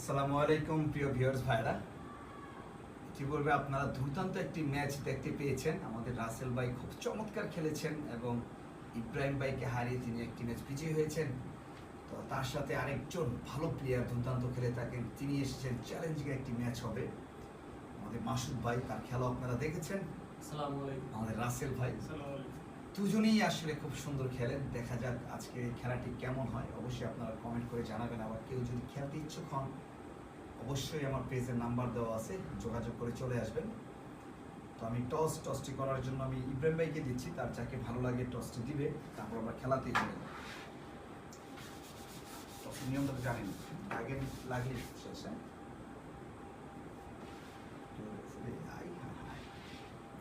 আসসালামু আলাইকুম প্রিয় ভিউয়ার্স ভাইরা, ইতিপূর্বে আপনারা দুর্দান্ত একটি ম্যাচ দেখতে পেয়েছেন। আমাদের রাসেল ভাই খুব চমৎকার খেলেছেন এবং ইব্রাহিম ভাইকে হারিয়ে তিনি একটি ম্যাচ বিজয়ী হয়েছেন। তো তার সাথে আরেকজন ভালো প্লেয়ার দুর্দান্ত খেলে থাকেন, তিনি এসেছেন চ্যালেঞ্জিং একটি ম্যাচ হবে। আমাদের মাসুদ ভাই, তার খেলা আপনারা দেখেছেন। আসসালামু আলাইকুম। আমাদের রাসেল ভাই, আসসালামু আলাইকুম। দুজনেই আসলে খুব সুন্দর খেলেন। দেখা যাক আজকে এই খেলাটি কেমন হয়, অবশ্যই আপনারা কমেন্ট করে জানাবেন। আবার কেউ যদি খেলতে ইচ্ছুক হন, অবশ্যই আমার পেজের নাম্বার দেওয়া আছে, যোগাযোগ করে চলে আসবেন। তো আমি টসটি করার জন্য আমি ইব্রাহিম ভাইকে দিচ্ছি, তার যাকে ভালো লাগে টসটি দিবে, তারপর আমরা খেলাতেই চলে যাব। টসের নিয়মটা তো জানেন, আগে লাগলে শেষ।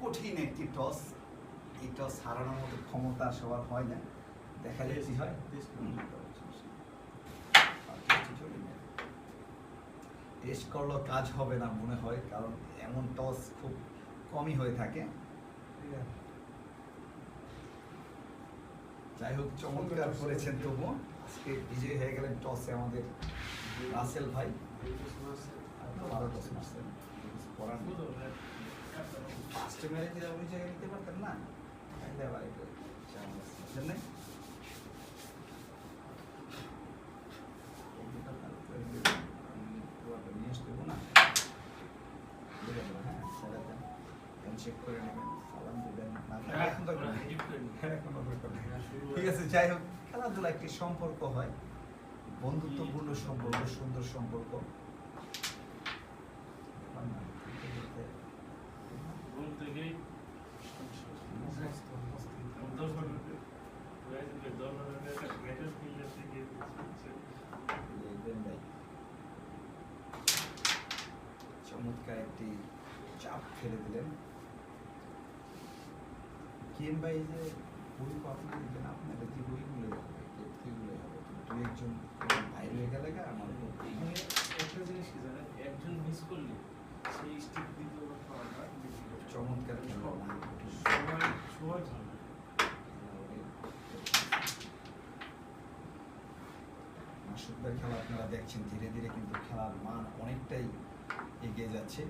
কঠিন একটি টস, এই টস হারানোর মতো ক্ষমতা সবার হয় না। দেখা যায় কি হয়, টেস্ট করলেও কাজ হবে না মনে হয়, কারণ এমন টস খুব কমই হয়ে থাকে। যাই হোক, চমৎকার করেছেন। তবুও আজকে বিজয়ী হয়ে গেলেন টসে আমাদের রাসেল ভাই। ভালো টস মারছেন, ফার্স্টে মেরে দিলে ওই জায়গায় নিতে পারতেন না, তাহলে আবার একটু জন্য চেক করে নেবেন, সালাম দেবেন। ঠিক আছে, যাই হোক, খেলাধুলা একটি সম্পর্ক হয়, বন্ধুত্বপূর্ণ সম্পর্ক, সুন্দর সম্পর্ক। চমৎকার একটি চাপ ফেলে দিলেন। কেন ভাই, যে বই কপি দিবেন আপনারা, যে বইগুলো যাবে সেগুলো হবে, দু একজন বাইরে হয়ে গেলে আমার একটা জিনিস কি জানেন, একজন মিস করলে সেই স্টিক দ্বিতীয় পাওয়াটা চমৎকার সবাই ভালো। মাসুদের খেলা আপনারা দেখছেন, ধীরে ধীরে কিন্তু খেলার মান অনেকটাই এগিয়ে যাচ্ছে।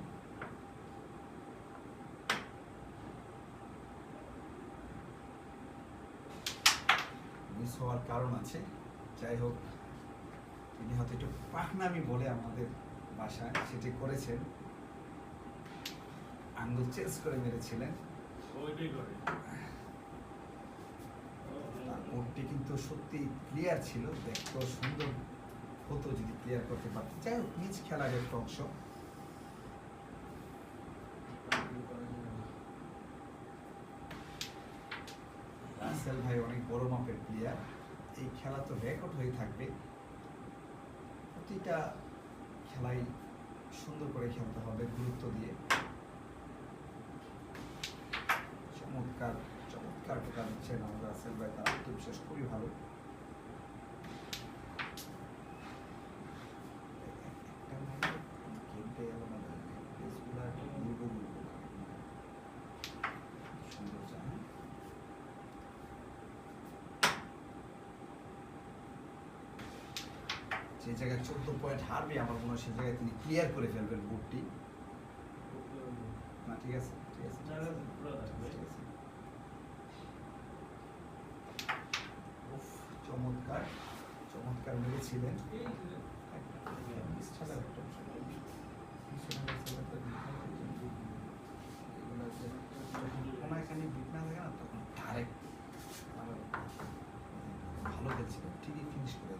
মিস হওয়ার কারণ আছে, যাই হোক, তিনি হয়তো একটু পাকনামি বলে আমাদের বাসায় সেটি করেছেন, আঙ্গুল চেঞ্জ করে মেরেছিলেন। তার কোর্টটি কিন্তু সত্যি ক্লিয়ার ছিল, দেখতেও সুন্দর হতো যদি ক্লিয়ার করতে পারত। যাই হোক, নিজ খেলার একটা অংশ। রাসেল ভাই অনেক বড় মাপের প্লেয়ার, এই খেলা তো রেকর্ড হয়ে থাকবে। প্রতিটা খেলাই সুন্দর করে খেলতে হবে, গুরুত্ব দিয়ে। চমৎকার চমৎকার টোকা দিচ্ছেন আমাদের রাসেল ভাই, তার আত্মবিশ্বাস খুবই ভালো। যে জায়গায় 14 পয়েন্ট হারবে আমার মনে হয়, সেই জায়গায় তিনি ক্লিয়ার করে ফেলবেন বোর্ডটি। না, ঠিক আছে, ঠিক আছে, ঠিক আছে। চমৎকার চমৎকার মেরেছিলেন। ভালো খেলছিলেন, ঠিকই ফিনিশ করে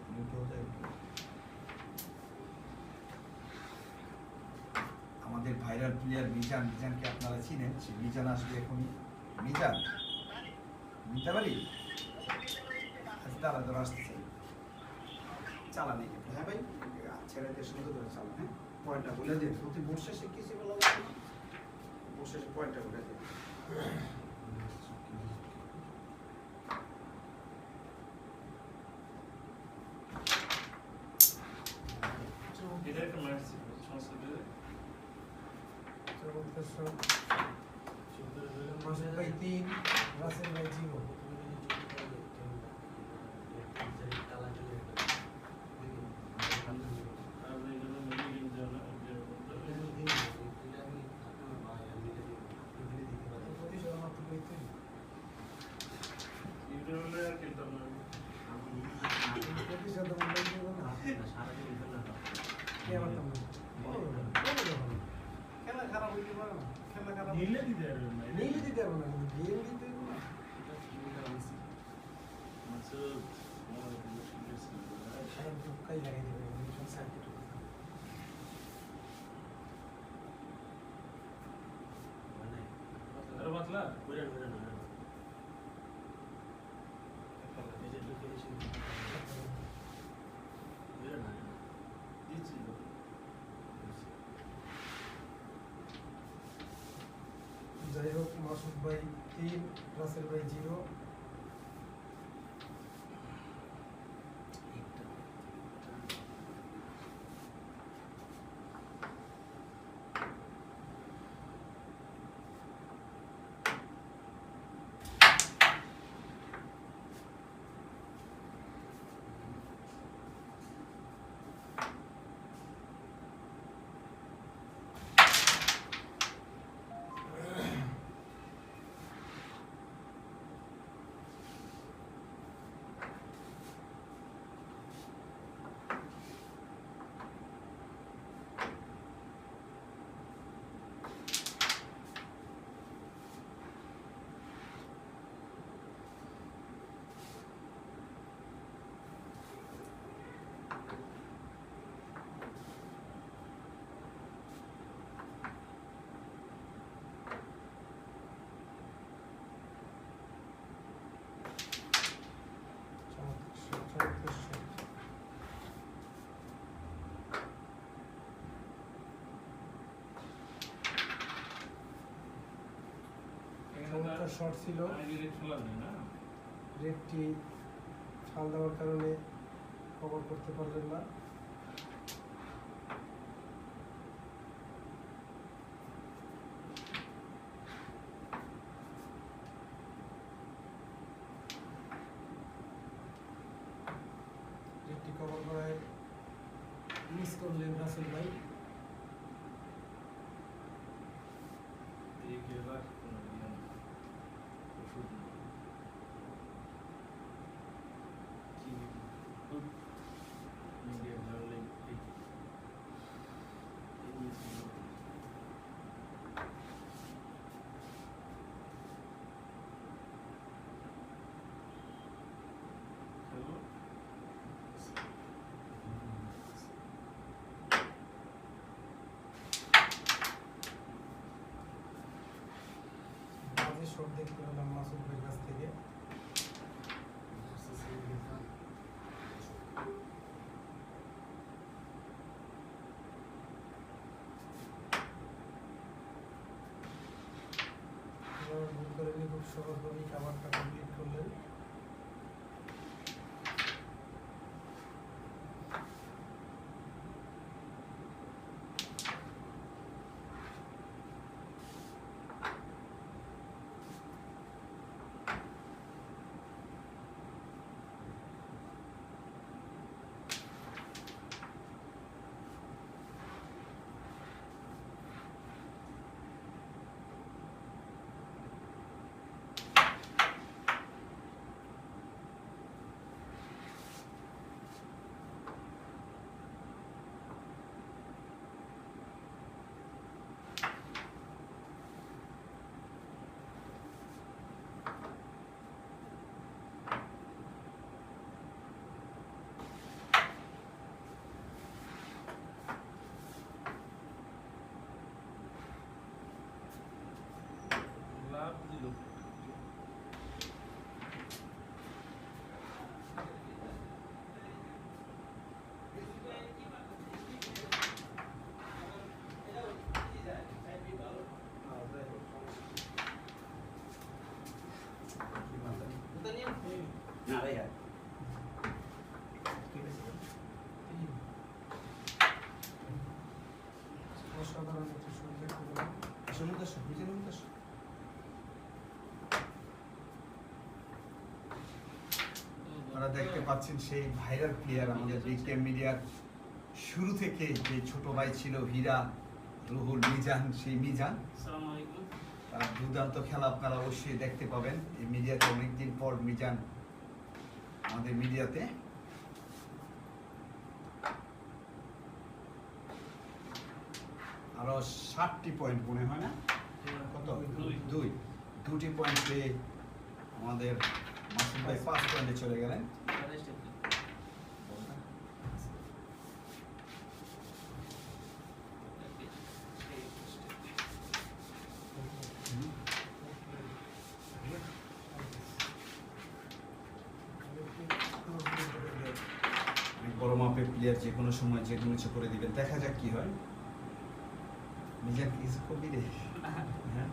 আমাদের ভাইরাল প্লেয়ার মিজানকে আপনারা চিনেন। সে মিজান আসবে এখনই। মিজান, নিতে পারি? দাঁড়া দাঁড়া, আসতেছে, চালান একটু। হ্যাঁ ভাই, ছেড়ে দিয়ে সুন্দর করে চালান। হ্যাঁ, পয়েন্টটা বলে দিন। প্রতি বর্ষে সে কিছু বলা বর্ষে পয়েন্টটা বলে দিন। এটা একটা ম্যাচ ছিল সংস্কৃতিতে। মাসুদ ভাই 3, রাসেল ভাই 0। আর নিলে দিতে পারবেন না নিলে দিতে পারবো না, কিন্তু গেম দিতে পারবো না। মাসুদ আমার কোনো শিখেছ সারা টুকাই লাগিয়ে দেবে, মিশন সার্কিট। আরো পাতলা দিচ্ছি তো। যাই হোক, মাসুদ ভাই 3, রাসেল ভাই 0। চমৎকার shot। চমৎকার শট ছিল। আগে রেড খেলা না রেডটি ফাল দেওয়ার কারণে কভার করতে পারলেন না। রেডটি কভার করায় মিস করলেন রাসেল ভাই। এই খেলার কোনো নিয়ম ওষুধ নেই। কি খুব মিডিয়া ধরলে এই জিনিসগুলো খেলো বাজে শট দেখতে পেলাম মাসুদ ভাইয়ের কাছ থেকে। ভুল করেনি, খুব সহজভাবেই কাভারটা কমপ্লিট করলেন। লাভ দিল না ভাইয়া অসাধারণ একটি শট দেখতে পেলাম। আপনারা দেখতে পাচ্ছেন সেই ভাইরাল প্লেয়ার আমাদের বিকেএম মিডিয়ার শুরু থেকে যে ছোট ভাই ছিল হীরা, রুহুল, মিজান, সেই মিজান আসসালামু আলাইকুম তার দুর্দান্ত খেলা আপনারা অবশ্যই দেখতে পাবেন এই মিডিয়াতে। অনেকদিন পর মিজান আমাদের মিডিয়াতে। আরো 60টি পয়েন্ট মনে হয় না? কত? দুই। 2টি পয়েন্ট পেয়ে আমাদের মাসুদ ভাই 5 পয়েন্টে চলে গেলেন। অনেক বড় মাপের প্লেয়ার যে কোনো সময় যে কোনো কিছু করে দিবেন, দেখা যাক কি হয়। নিজের কিছু কবি রে। হ্যাঁ,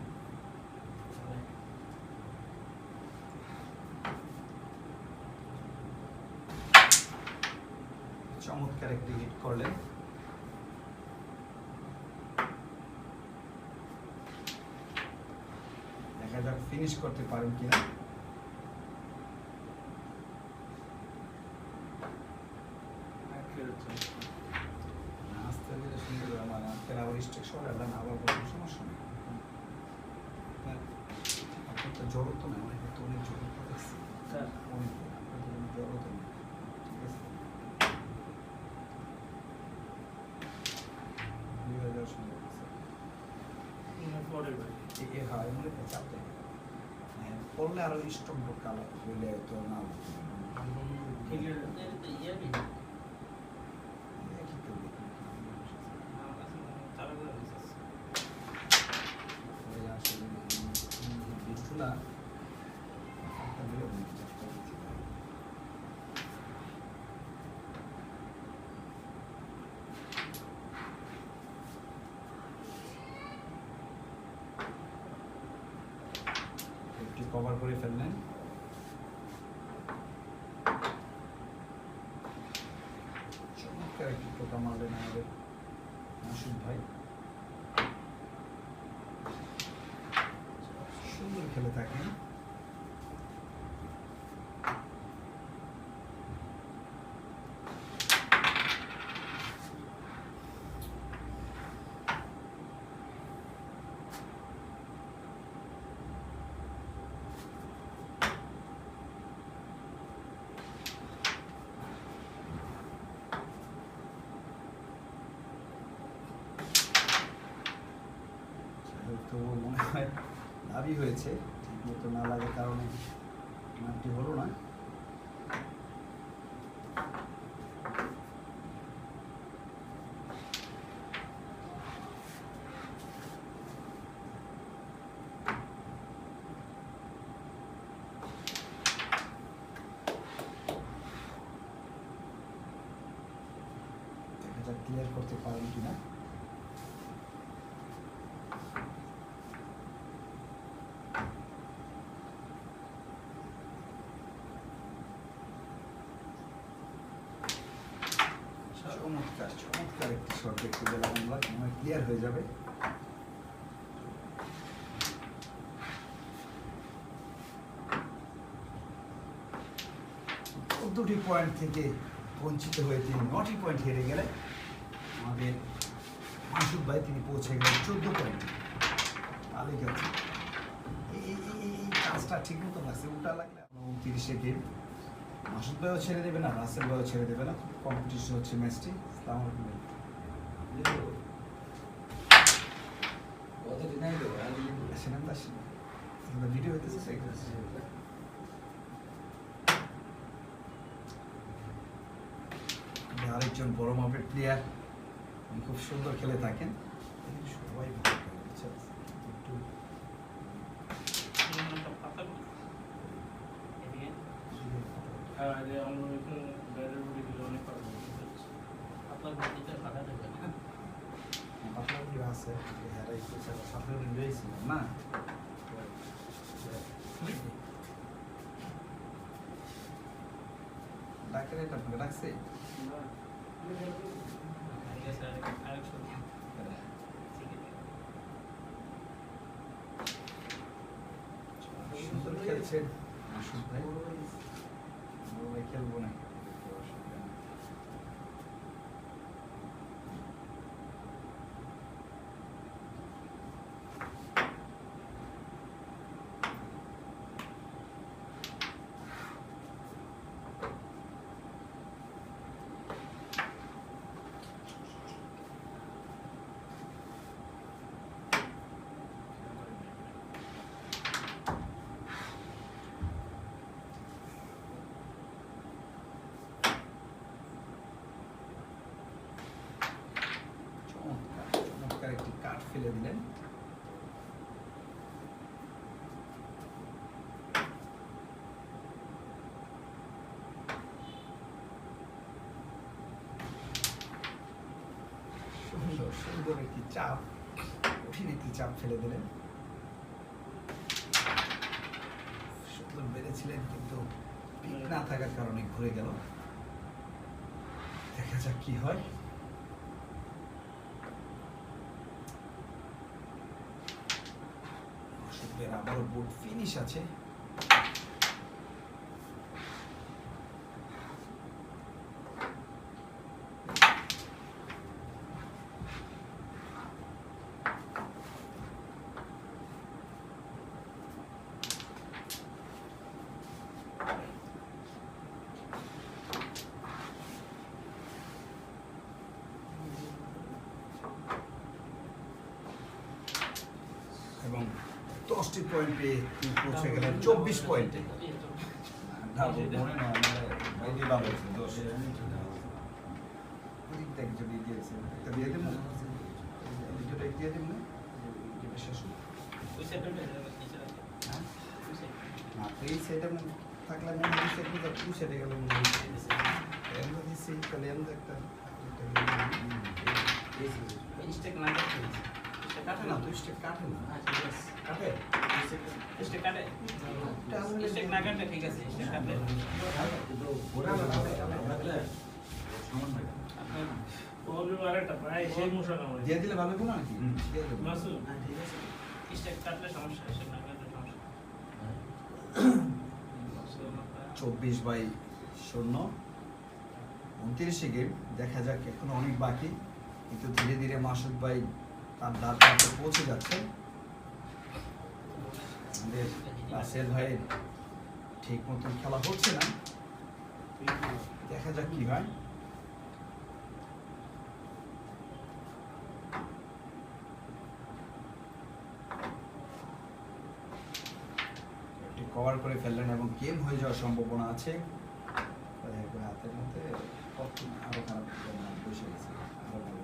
চমৎকার একটি হিট করলেন। দেখা যাক ফিনিশ করতে পারেন কিনা। আস্তে ধীরে সুন্দর আমার আজকের আবার স্ট্রিক সরে এলাম, আবার কোনো সমস্যা নেই। আপনার তো জড়ো তো না, অনেক তো অনেক জড়ো তো দেখছি, অনেক আপনার তো কোনো জড়ো তো নেই, ঠিক আছে। বিয়ে যাওয়ার সুন্দর আছে। এ হয় মনে হয় চাপ দেয়। হ্যাঁ, পড়লে আরো স্ট্রং কালার হইলে তো না বিটুলা একটু কভার করে ফেললেন। চমৎকার একটি টোকা মারলেন আমাদের মাসুদ ভাই, সুন্দর খেলে থাকেন। তো মনে হয় লাভই হয়েছে, ঠিক মতো না লাগার কারণে মানটি হলো না। দেখা যাক ক্লিয়ার করতে পারেন কিনা। চমৎকার চমৎকার একটি শট দেখতে পেলাম আমরা, মনে ক্লিয়ার হয়ে যাবে। দুটি পয়েন্ট থেকে বঞ্চিত হয়ে তিনি 9টি পয়েন্ট হেরে গেলেন। আমাদের মাসুদ ভাই তিনি পৌঁছে গেলেন 14 পয়েন্টে। ভালো গেছে, এই কাজটা ঠিক মতো লাগছে, উল্টা লাগলে 29-এ গেম। মাসুদ ভাইও ছেড়ে দেবে না, রাসেল ভাইও ছেড়ে দেবে না, খুব কম্পিটিশন হচ্ছে ম্যাচটি। আসসালামু আলাইকুম। ভিডিও হইতেছে আরেকজন বড় মাপের প্লেয়ার, খুব সুন্দর খেলে থাকেন, সবাই ভালো খেলে, বুঝছেন? একটু পাতলাগুলি আছে, হেরাই পাতলাগুলি রয়েছিলাম না। ডাক্তার এটা আপনাকে ডাকছে? সুন্দর খেলছেন মাসুদ ভাই, ভাই খেলবো না। চমৎকার একটি কাট ফেলে দিলেন। সুন্দর সুন্দর একটি চাপ, কঠিন একটি চাপ ফেলে দিলেন। সুন্দর বেড়েছিলেন কিন্তু পিক না থাকার কারণে ঘুরে গেল। দেখা যাক কি হয়। অশোকের আবারও বোর্ড ফিনিশ আছে। এবং 10টি পয়েন্ট পেয়ে তিনি পৌঁছে গেলেন 24 পয়েন্টে। মনে নয় বাইরে ভালো হয়েছে 10 যদি দিয়েছে একটা দিয়ে দেব না, ভিডিওটা দিয়ে দেব না, ভিডিওটা শেষ হোক। হ্যাঁ? না তো এই সাইডে থাকলে মনে হচ্ছে কি তো টু সাইডে গেলে মনে হচ্ছে আমরা দিচ্ছি তাহলে আমরা একটা কাটে না তো স্টেক কাটে না কাটে দিয়ে দিলে ভালো হবে না নাকি? দিয়ে দেবো। 24/0 29 গেম। দেখা যাক, এখনো অনেক বাকি, কিন্তু ধীরে ধীরে মাসুদ ভাই তার দ্বার প্রান্তে পৌঁছে যাচ্ছেন। আমাদের রাসেল ভাইয়ের ঠিক মতন খেলা হচ্ছে না, দেখা যাক কি হয়। কভার করে ফেললেন এবং গেম হয়ে যাওয়ার সম্ভাবনা আছে। হাতের মধ্যে আরো খারাপ বসে গেছে, আরো ভালো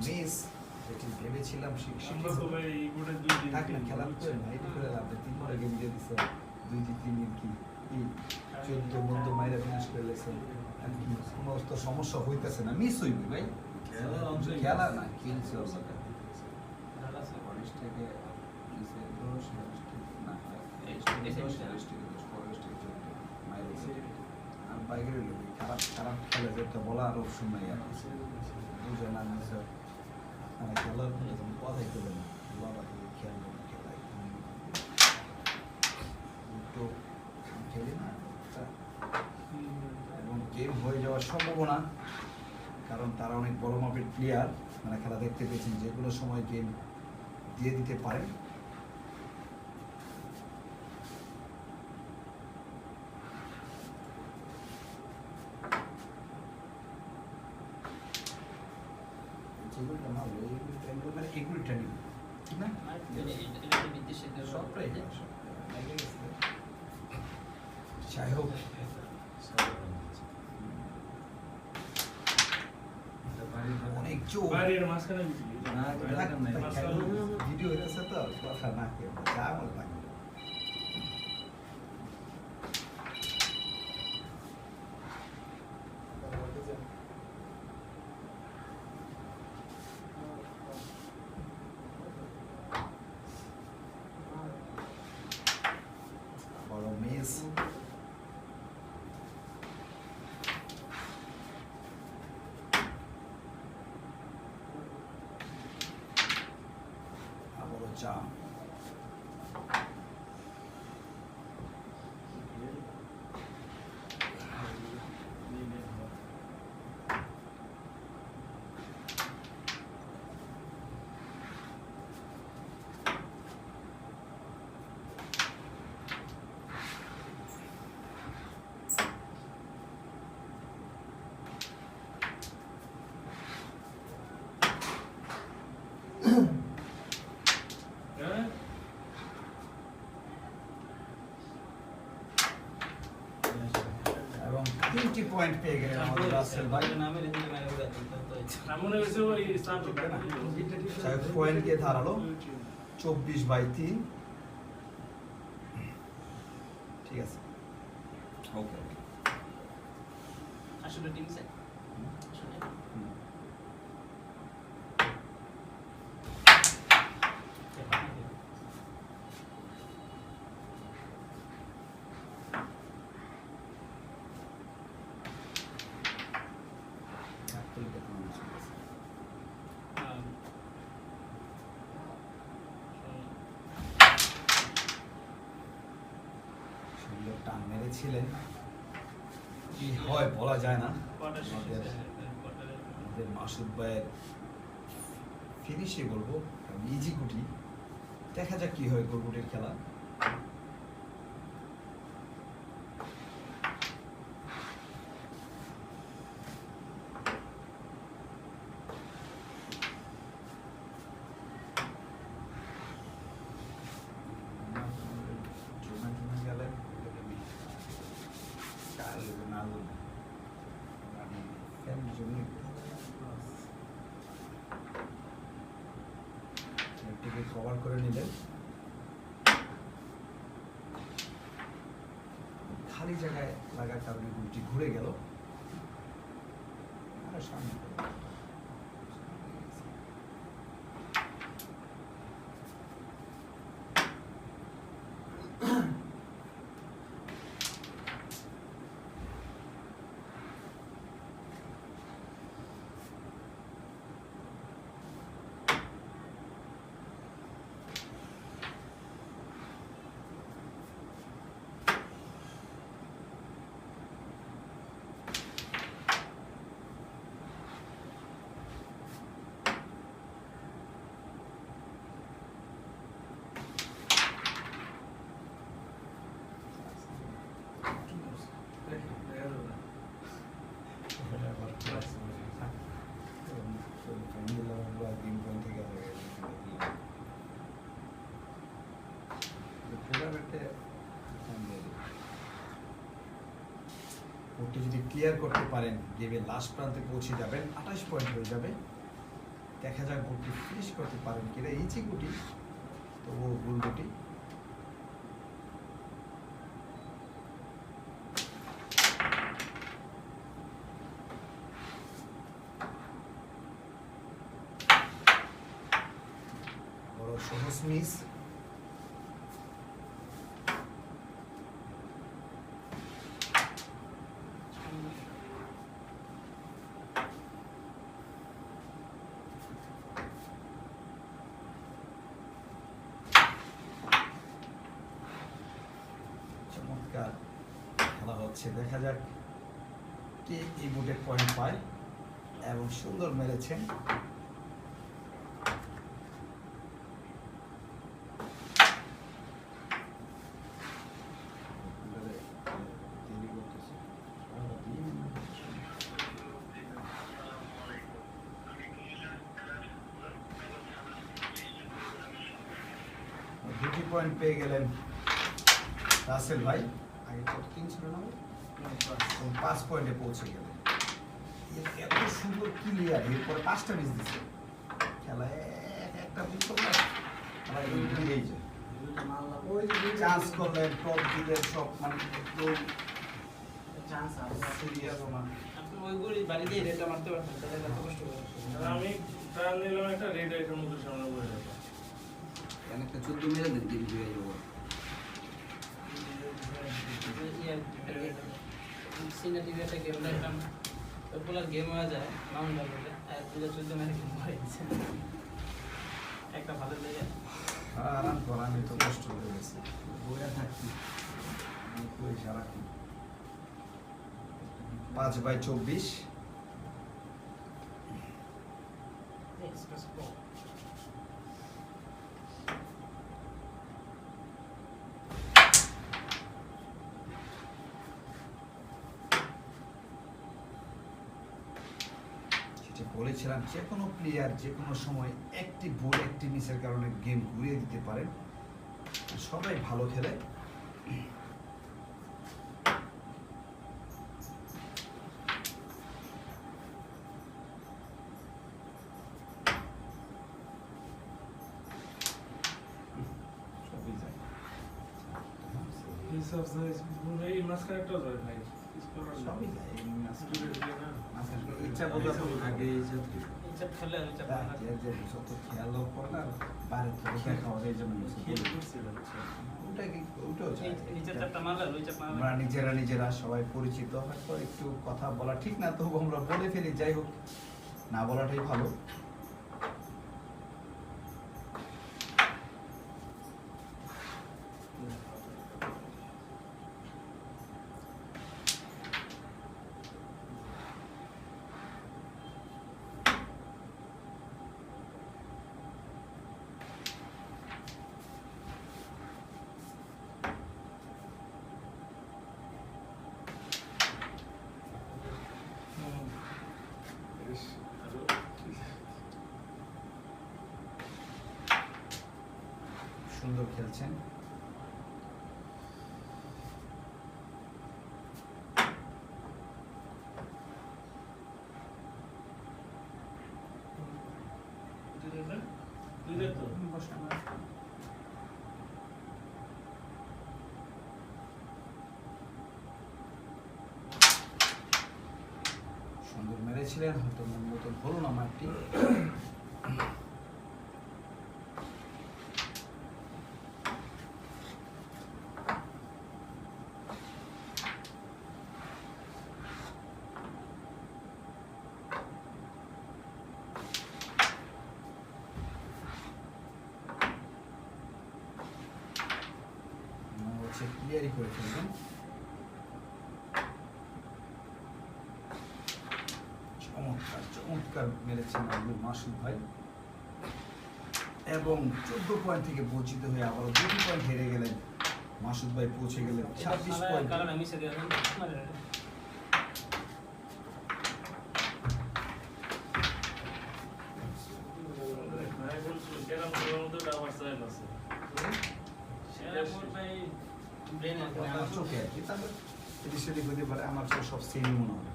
মিস যেটি ভেবেছিলাম খেলা করে না, এটি করে লাভ নেই। 3 বলে গেম দিয়ে দিচ্ছে 2-3 কি 14 বন্ধু মাইরা ফিনিশ করে লেছে। কোনো তো সমস্যা হইতেছে না, মিস হইবে ভাই, খেলা না খেলছে থেকে আর বাইকের খারাপ খারাপ খেলে যেটা বলার অপশন নাই। আর বুঝে না আপনারা খেলার কথাই করবেন না, খেলবো না, খেলা একটু খেলি না এবং গেম হয়ে যাওয়ার সম্ভাবনা, কারণ তারা অনেক বড় মাপের প্লেয়ার। মানে খেলা দেখতে পেয়েছেন যে কোনো সময় গেম দিয়ে দিতে পারেন। এগুলিটা নিব ঠিক না, সবটাই যাই হোক। অনেক চোখ ভিডিও হইতেছে তো কথা না কেউ যা আমার লাগে। বড় মিস, আবারও চাপ, 20 পয়েন্ট পেয়ে গেলেন আমাদের রাসেল ভাই। আমার মনে হয়েছে ওই ইসলাম তো না সাহেব পয়েন্ট গিয়ে দাঁড়ালো 24/3। ঠিক আছে, ওকে। আসলে টিম স্যার আসলে সুন্দর টান মেরেছিলেন, কি হয় বলা যায় না। আমাদের মাসুদ ভাইয়ের ফিনিশে বলবো ইজি গুটি, দেখা যাক কি হয় গোলগুটির খেলা। কভার করে নিলেন, খালি জায়গায় লাগার কারণে গুলটি ঘুরে গেল। আর সামনে কোর্টটি যদি ক্লিয়ার করতে পারেন গেমের লাস্ট প্রান্তে পৌঁছে যাবেন, 28 পয়েন্ট হয়ে যাবে। দেখা যাক গোলটি ফিনিশ করতে পারেন কিনা। ইজি গুটি, তবুও গোল গুটি। বড় সহজ মিস। চমৎকার খেলা হচ্ছে, দেখা যাক কে এই বুটের পয়েন্ট পায়। এবং সুন্দর মেরেছেন। দুটি পয়েন্ট পেয়ে গেলেন রাসেল ভাই। আগে কত 3 ছিল না, 5 পয়েন্টে পৌঁছে গেলেন। এত সুন্দর ক্লিয়ার, এরপরে 5টা মিস দিচ্ছে খেলায়, একটা মিস করলে ঘুরেই যায়। চান্স করলেন, টপ দিলেন, সব মানে একদম চান্স আছে সিরিয়াস না। আপনি ওই গলি বাড়িতে রেটটা মারতে পারতেন, তাহলে এত কষ্ট করে আমি ট্রায়াল নিলাম একটা রেড আইটেম মধ্যে সামনে বসে যেত একটা 14 মেরে দেন, দিন হয়ে যাবো। সিনা টিভি একটা গেম দেখলাম, পপুলার গেম হয়ে যায় মাউন্ট ডাউনলোডে, আর 2014 মেরে গেম হয়ে গেছে একটা ভালো লেগে। আরাম করা, আমি তো কষ্ট হয়ে গেছে, বইয়া থাকি কই সারাক্ষণ। 5/24। বলেছিলাম যে কোনো প্লেয়ার যে কোনো সময় একটি বল একটি মিসের কারণে গেম ঘুরিয়ে দিতে পারেন। সবাই ভালো খেলে। এই মাঝখানেটাও যায় ভাই সবই যায় এই মাঝখানে। মাঝখানে ইচ্ছা আগে বোঝা আগে এই যে ইচ্ছা খেলে আর ইচ্ছা হ্যাঁ, ভালো। যে যত খেয়াল করে না বাইরে থেকে দেখা হয় এই জন্য মিশে খেল পড়ে। করছে যাচ্ছে ওটাও যায়। নিচের চাপটা মারলে ওই চাপ মারলে আমরা নিজেরা সবাই পরিচিত, হয়তো একটু কথা বলা ঠিক না, তবু আমরা বলে ফেলি, যাই হোক না বলাটাই ভালো। বেশ আরো সুন্দর খেলছেন। দুই তো সুন্দর মেরেছিলেন, হয়তো মন মতন হলো না মাঠটি। হচ্ছে ক্লিয়ারই করে ফেলবেন। চমৎকার মেরেছেন আব্দুল মাসুদ ভাই, এবং 14 পয়েন্ট থেকে বঞ্চিত হয়ে আবারও 2 পয়েন্ট হেরে গেলেন। মাসুদ ভাই পৌঁছে গেলেন 26 পয়েন্ট। কারণ আমি সেটা মারে ভাই বলছিল ক্যারাম খেলার মধ্যে আবার চাইল আছে শেরাপুর ভাই ব্রেন আছে আমার চোখে আর কি, তাহলে এদিক সেদিক হতে পারে, আমার চোখ সব সেমই মনে হবে।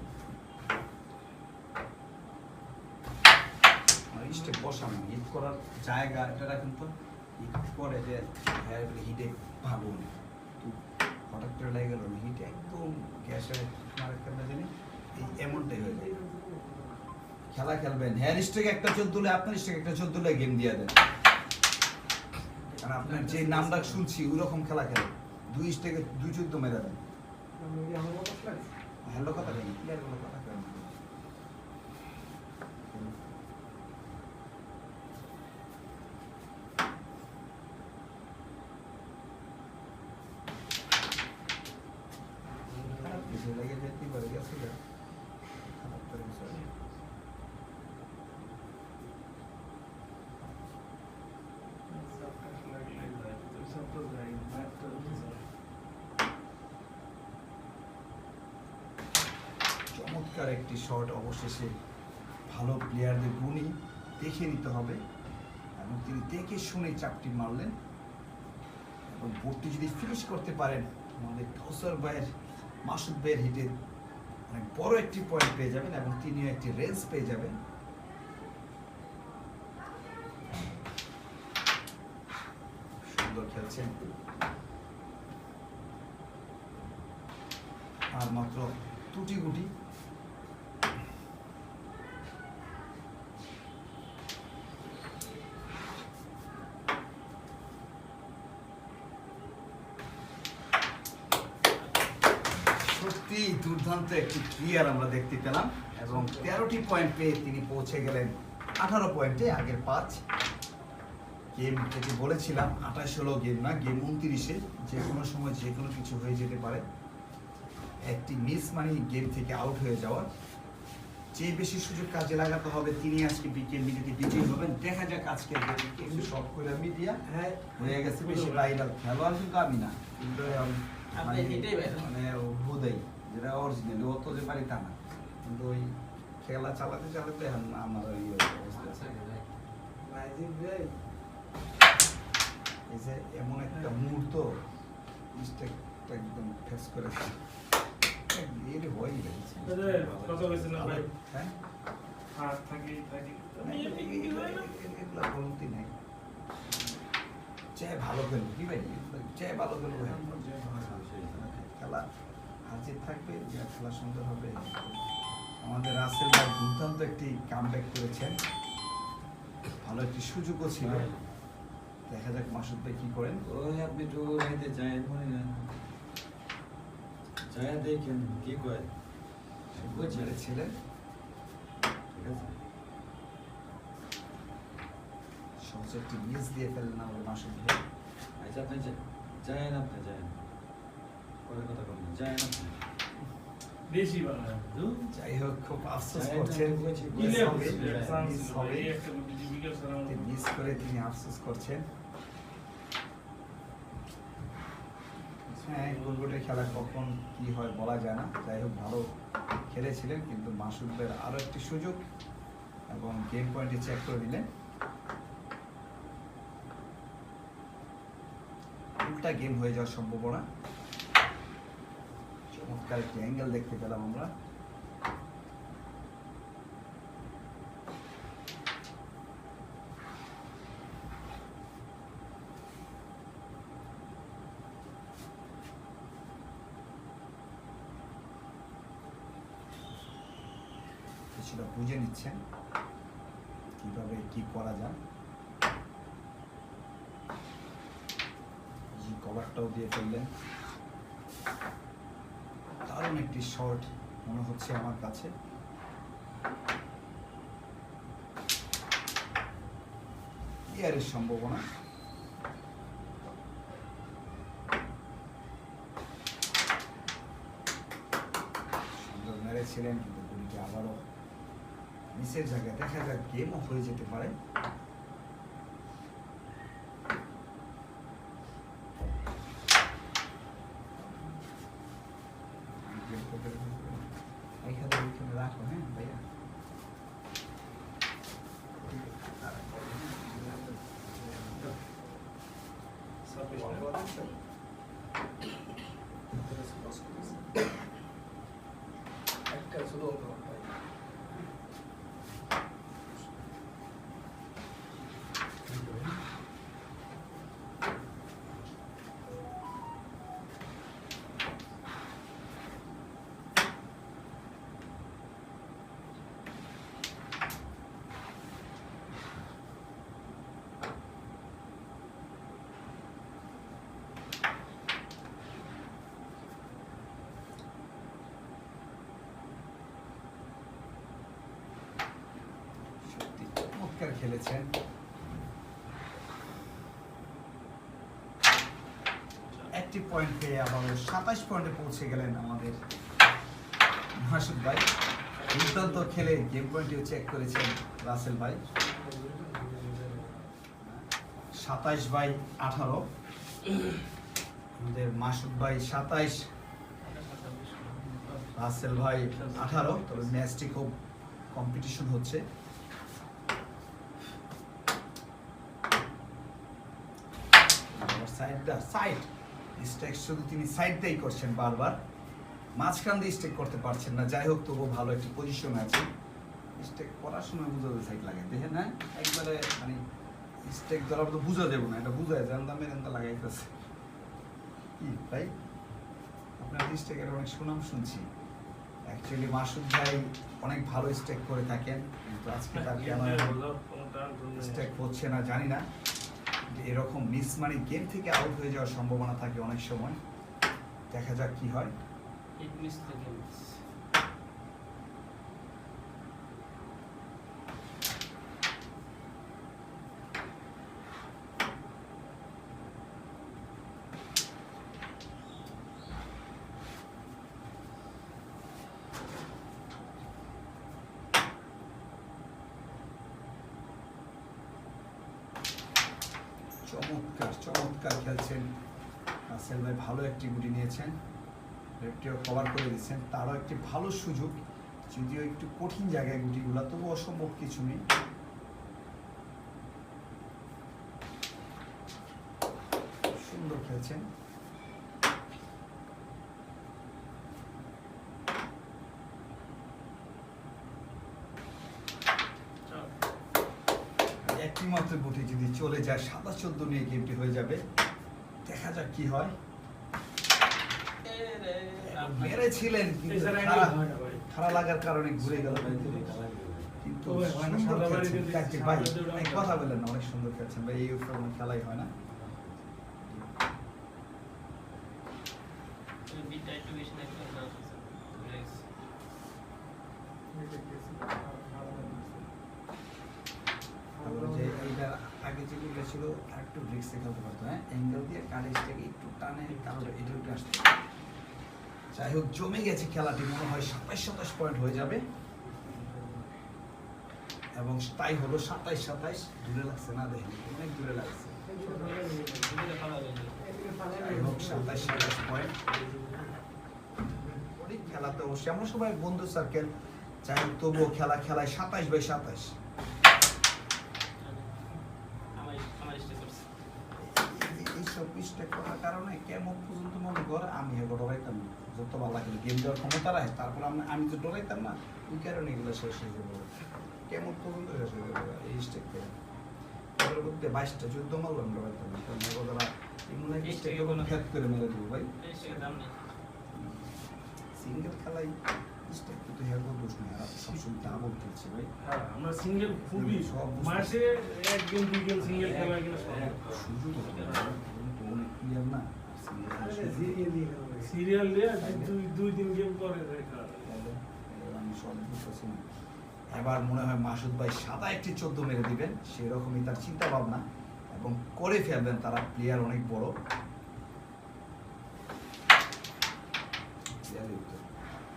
স্টেপ বসানো হিট করার জায়গা এটা কিন্তু হিট করে যে হিটে ভালো না, তো হঠাৎ করে লেগে গেল না, হিট একদম গ্যাসের মারা কেন জানি এই এমনটাই হয়ে যায়। খেলা খেলবেন, হ্যার স্ট্রিক একটা 14 আপনার স্ট্রিক একটা 14 গেম দিয়ে দেন, কারণ আপনার যে নামটা শুনছি ওই রকম খেলা খেলে 2 স্ট্রিকে 2 14 মেরে দেন। আমার কথা ফ্ল্যাক্স হ্যালো কথা কেন ক্লিয়ার কোনো কথা কেন খারাপ কিছু লেগে যেতেই পারে, গেছে গা। খারাপ করে বিষয়। সব তো যাই ব্যাটটা চমৎকার একটি শট, অবশেষে ভালো প্লেয়ারদের গুণই দেখে নিতে হবে, এবং তিনি দেখে শুনে চাপটি মারলেন, এবং বোর্ডটি যদি ফিনিশ করতে পারেন আমাদের কাউসার ভাইয়ের মাসুদ ভাইয়ের হিটে অনেক বড় একটি পয়েন্ট পেয়ে যাবেন, এবং তিনিও একটি রেঞ্জ পেয়ে যাবেন। সুন্দর খেলছেন, আর মাত্র টুটি গুটি। সত্যি দুর্দান্ত একটি ক্লিয়ার আমরা দেখতে পেলাম, এবং 13টি পয়েন্ট পেয়ে তিনি পৌঁছে গেলেন 18 পয়েন্টে, আগের 5 গেম যেটি বলেছিলাম 28 হলো গেম না, গেম 29-এ যে কোনো সময় যে কোনো কিছু হয়ে যেতে পারে। একটি মিস মানে গেম থেকে আউট হয়ে যাওয়া, যে বেশি সুযোগ কাজে লাগাতে হবে তিনি আজকে বিকেল মিডিয়াতে বিজয়ী হবেন। দেখা যাক আজকে একটু শর্ট করে মিডিয়া হ্যাঁ হয়ে গেছে, বেশি ভাইরাল খেলোয়াড় কিন্তু আমি না, কিন্তু আপনি এটাই ভাইরাল। মানে হুদাই যেটা অরিজিনাল অত যে পারি তা না, কিন্তু ওই খেলা চালাতে চালাতে এখন আমার ওই অবস্থা। রাইজিং ভাই এই যে এমন একটা মুহূর্ত স্টেকটা একদম ফেস করে এর হয়ে গেছে। কত হয়েছিল ভাই হ্যাঁ হাত থাকি থাকি এগুলা বলতে নাই, চেয়ে ভালো খেলবো কি ভাই চেয়ে ভালো খেলবো ভাই। খেলা হাজির থাকবে যে খেলা সুন্দর হবে। আমাদের রাসেল ভাই দুর্দান্ত একটি কামব্যাক করেছেন, ভালো একটি সুযোগও ছিল। দেখা যাক মাসুদ ভাই কি করেন। ওই আপনি একটু রাইতে যায় মনে না যায় দেখেন কি কয় ছেড়েছিলেন, ঠিক আছে সহজ একটি মিস দিয়ে ফেললেন আমাদের মাসুদ ভাই। আচ্ছা আপনি যায় না আপনি যায় পরে কথা বলবেন যায় না আপনি বেশি বানায় যাই হোক খুব আফসোস যায় না, করছেন, আমি বলছি, মিলে মিস হবে, হবে, চান্স মিস ছিল হবে। এই একটা বিকেল ছাড়া মিস করে তিনি আফসোস করছেন। হ্যাঁ গোলগোটের খেলা কখন কি হয় বলা যায় না। যাই হোক ভালো খেলেছিলেন, কিন্তু মাসুদের আরো একটি সুযোগ এবং গেম পয়েন্টে চেক করে দিলেন। উল্টা গেম হয়ে যাওয়ার সম্ভাবনা। চমৎকার একটি অ্যাঙ্গেল দেখতে পেলাম আমরা। কিছুটা বুঝে নিচ্ছেন কিভাবে কি করা যায়। জি কভারটাও দিয়ে ফেললেন, দারুণ একটি শট মনে হচ্ছে আমার কাছে। ইয়ারের সম্ভাবনা। সুন্দর মেরেছিলেন, কিন্তু গুলিটি আবারও মিসের জায়গায়। দেখা যাক গেমও হয়ে যেতে পারে। এইখানে রাখো হ্যাঁ ভাইয়া। সত্যি চমৎকার খেলেছেন। একটি পয়েন্ট পেয়ে আবার 27 পয়েন্টে পৌঁছে গেলেন আমাদের মাসুদ ভাই। দুর্দান্ত খেলে গেম পয়েন্টে চেক করেছেন রাসেল ভাই। 27/18 আমাদের মাসুদ ভাই 27, রাসেল ভাই 18। তবে ম্যাচটি খুব কম্পিটিশন হচ্ছে। সাইড স্ট্রাইক শুধু তিনি সাইড দিয়েই করছেন বারবার, মাঝখান দিয়ে স্ট্রাইক করতে পারছেন না। যাই হোক তবু ভালো একটি পজিশনে আছে। স্ট্রাইক করার সময় বুঝাতে সাইড লাগে দেখেন না, একবারে মানে স্ট্রাইক ধরার তো বুঝা যাবে না, এটা বুঝায় জানতাম মেরেন্দা লাগাইতেছে কি ভাই। আপনার স্ট্রাইকের অনেক সুনাম শুনছি। অ্যাকচুয়ালি মাসুদ ভাই অনেক ভালো স্ট্রাইক করে থাকেন, কিন্তু আজকে তার কেন স্ট্রাইক হচ্ছে না জানি না। এরকম মিস মানে গেম থেকে আউট হয়ে যাওয়ার সম্ভাবনা থাকে অনেক সময়। দেখা যাক কি হয়। It missed the game. চমৎকার চমৎকার খেলছেন রাসেল ভাই, ভালো একটি গুটি নিয়েছেন, রেফটিও কভার করে দিচ্ছেন। তারও একটি ভালো সুযোগ, যদিও একটু কঠিন জায়গায় গুটিগুলা, তবু অসম্ভব কিছু নেই। সুন্দর খেলছেন। একটি একটি মাত্র গুটি যদি চলে যায় 7-14 নিয়ে গেমটি হয়ে যাবে। দেখা যাক কি হয়। মেরেছিলেন কিন্তু খারাপ লাগার কারণে ঘুরে গেল, কিন্তু সুন্দর খেলছেন। কার্তিক ভাই অনেক কথা বললেন না, অনেক সুন্দর খেলছেন ভাই, এই ফর্মে খেলাই হয় না। তারপরে যে এইটা আগে যেগুলো ছিল একটু রিস্কে খেলতে পারতো, হ্যাঁ, অ্যাঙ্গেল দিয়ে কারেজটাকে একটু টানে, তারপরে এটা একটু আসতো। যাই হোক, জমে গেছে খেলাটি, মনে হয় 27-27 পয়েন্ট হয়ে যাবে, এবং তাই হলো 27-27। দূরে লাগছে না, দেখেন অনেক দূরে লাগছে। যাই হোক, 27-27 পয়েন্ট। অনেক খেলাতে অবশ্যই আমরা সবাই বন্ধু সার্কেল, যাই হোক তবুও খেলায় 27/27। এইসব মিস্টেক করার কারণে কেমন পর্যন্ত মনে কর আমি এগুলো ডরাইতাম না, যত ভালো লাগে গেম দেওয়ার ক্ষমতা রাখে, তারপর আমি তো ডরাইতাম না, ওই কারণে এগুলো শেষ হয়ে যাবে। কেমন পর্যন্ত শেষ হয়ে যাবে এই স্টেক করে ওদের মধ্যে 22টা যুদ্ধ মারলাম, ডরাইতাম না, কারণ ওরা এমন এক স্টেক ফেদ করে মেরে দেবো ভাই। সিঙ্গেল খেলাই স্টেক কিন্তু হেরবো দোষ নেই, আর সবসময় ডাবল খেলছে ভাই। আমরা সিঙ্গেল খুবই মাসে 1 গেম 2 গেম সিঙ্গেল খেলা কিনা সুযোগ অনেক ক্লিয়ার না, সিরিয়াল দিয়ে 2-3 গেম করে দেখা। আমি সব বুঝতেছি না। এবার মনে হয় মাসুদ ভাই সাদা একটি 14 মেরে দিবেন, সেরকমই তার চিন্তা ভাবনা, এবং করে ফেলবেন। তারা প্লেয়ার অনেক বড়।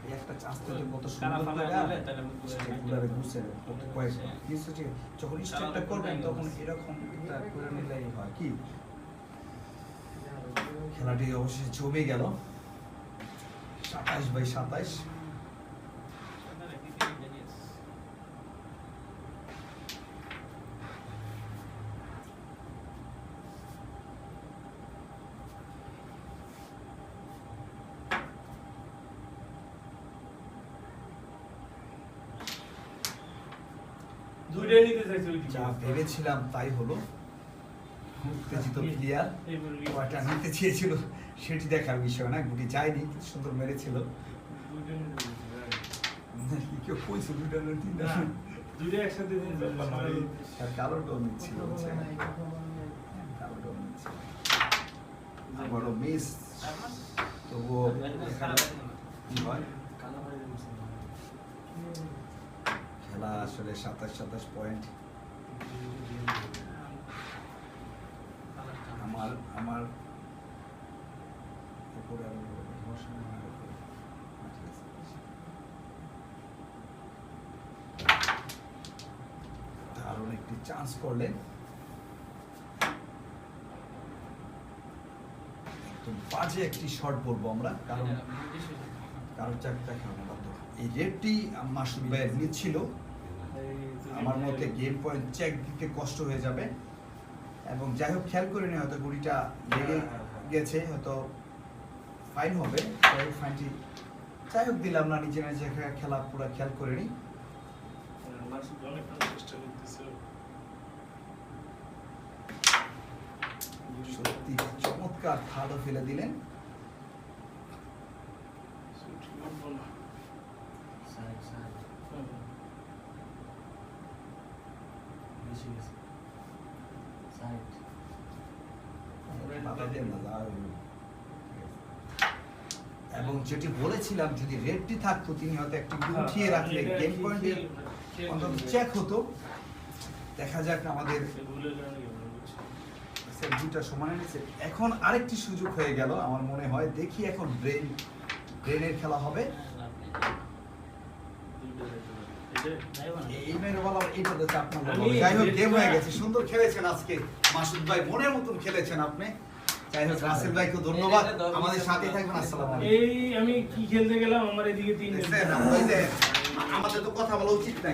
এই একটা চান্স থেকে কত সুন্দর করে ঘুরছে, কত কয়েক যখন স্টেপটা করবেন তখন এরকম একটা করে নিলেই হয় কি। খেলাটি অবশ্যই জমে গেল 27/27। দুইটাই নিতে চাইছে ওই যা ভেবেছিলাম তাই হলো, উত্তেজিত প্লেয়ার কয়টা নিতে চেয়েছিল সেটি দেখার বিষয় না, গুটি যায়নি, সুন্দর মেরেছিল। কেউ কইছে দুইটা না তিনটা, দুইটা একসাথে আর কালোটাও নিচ্ছিল, কালোটাও নিচ্ছিল, আবারও মিস। তবুও কি হয়, খেলা আসলে 27-27 পয়েন্ট। আমার উপরে আরো সমস্যা নেই, আমার উপরে। ঠিক আছে। দারুণ একটি চান্স করলেন, একদম বাজে একটি শট বলবো আমরা, কারণ চাকরিটা খেলা বাধ্য। এই রেডটি মাসুদ ভাইয়ের নিচ্ছিল, আমার মতে গেম পয়েন্ট চেক দিতে কষ্ট হয়ে যাবে, এবং যাই হোক খেয়াল করে নিয়ে হয়তো গুড়িটা লেগে গেছে, হয়তো ফাইন হবে। যাই হোক ফাইনটি যাই হোক দিলাম না, নিজে নিজে খেলা পুরো খেয়াল করে নিই। সত্যি চমৎকার থার্ডও ফেলে দিলেন। এবং যেটি বলেছিলাম যদি রেডটি থাকতো তিনি হয়তো একটি উঠিয়ে রাখলে গেম পয়েন্টে অন্তত চেক হতো। দেখা যাক, আমাদের দুইটা সমানে নিচ্ছে। এখন আরেকটি সুযোগ হয়ে গেল আমার মনে হয়, দেখি এখন ব্রেনের খেলা হবে। যাই হোক গেম হয়ে গেছে, সুন্দর খেলেছেন আজকে মাসুদ ভাই, মনের মতন খেলেছেন আপনি। যাই হোক রাসেল ভাইকে ধন্যবাদ, আমাদের সাথে থাকবেন। আসসালামু আলাইকুম। এই আমি কি খেলতে গেলাম, আমার এদিকে 3 আমাদের তো কথা বলা উচিত না।